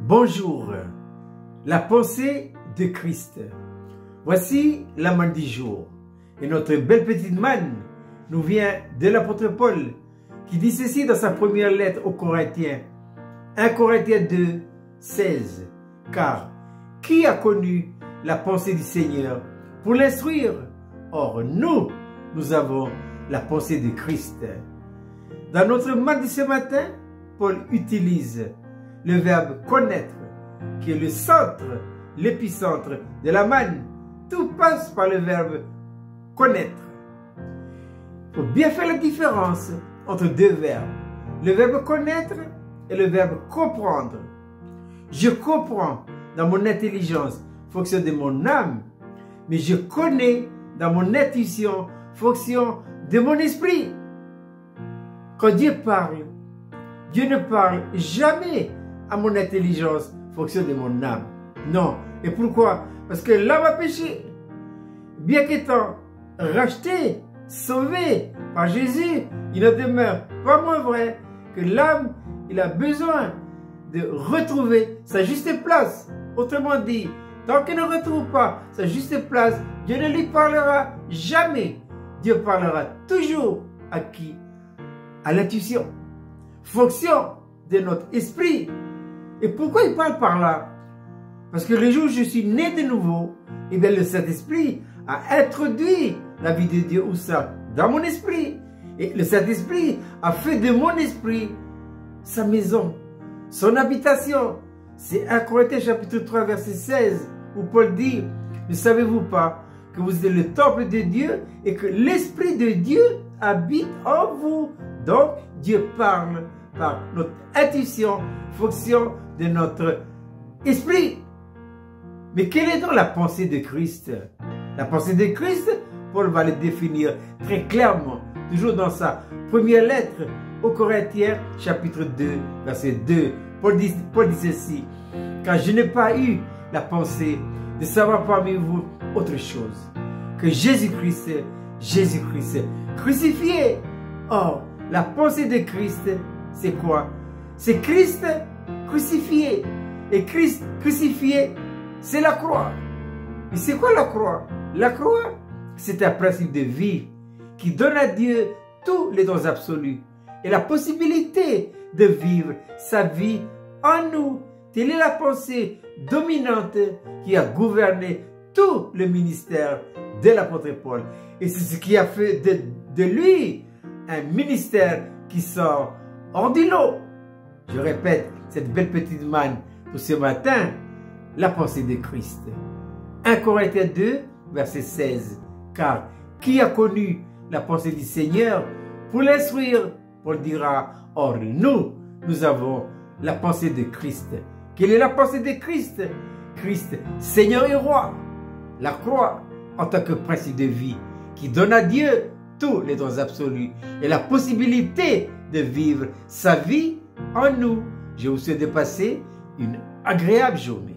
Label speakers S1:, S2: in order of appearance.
S1: Bonjour, la pensée de Christ. Voici la manne du jour. Et notre belle petite manne nous vient de l'apôtre Paul qui dit ceci dans sa première lettre aux Corinthiens. 1 Corinthiens 2, 16. Car qui a connu la pensée du Seigneur pour l'instruire? Or, nous avons la pensée de Christ. Dans notre manne de ce matin, Paul utilise le verbe connaître, qui est le centre, l'épicentre de la manne. Tout passe par le verbe connaître. Il faut bien faire la différence entre deux verbes. Le verbe connaître et le verbe comprendre. Je comprends dans mon intelligence, fonction de mon âme, mais je connais dans mon intuition, fonction de mon esprit. Quand Dieu parle, Dieu ne parle jamais à mon intelligence, fonction de mon âme. Non. Et pourquoi? Parce que l'âme a péché. Bien qu'étant racheté, sauvé par Jésus, il ne demeure pas moins vrai que l'âme, il a besoin de retrouver sa juste place. Autrement dit, tant qu'il ne retrouve pas sa juste place, Dieu ne lui parlera jamais. Dieu parlera toujours à qui? À l'intuition. Fonction de notre esprit. Et pourquoi il parle par là? Parce que le jour où je suis né de nouveau, eh bien le Saint-Esprit a introduit la vie de Dieu, où ça? Dans mon esprit. Et le Saint-Esprit a fait de mon esprit sa maison, son habitation. C'est 1 Corinthiens chapitre 3 verset 16 où Paul dit: ne savez-vous pas que vous êtes le temple de Dieu et que l'Esprit de Dieu habite en vous? Donc Dieu parle par notre intuition, fonction de notre esprit. Mais quelle est donc la pensée de Christ? La pensée de Christ, Paul va le définir très clairement, toujours dans sa première lettre aux Corinthiens, chapitre 2, verset 2. Paul dit ceci: car je n'ai pas eu la pensée de savoir parmi vous autre chose que Jésus-Christ crucifié. Or, la pensée de Christ, c'est quoi? C'est Christ crucifié. Et Christ crucifié, c'est la croix. Et c'est quoi la croix? La croix, c'est un principe de vie qui donne à Dieu tous les dons absolus et la possibilité de vivre sa vie en nous. Telle est la pensée dominante qui a gouverné tout le ministère de l'apôtre Paul. Et c'est ce qui a fait de lui un ministère qui sort hors du lot. Je répète cette belle petite manne pour ce matin, la pensée de Christ. 1 Corinthiens 2, verset 16. Car qui a connu la pensée du Seigneur pour l'instruire? Paul dira: or nous avons la pensée de Christ. Quelle est la pensée de Christ? Christ, Seigneur et Roi. La croix en tant que principe de vie qui donne à Dieu tous les dons absolus et la possibilité de vivre sa vie en nous. Je vous souhaite de passer une agréable journée.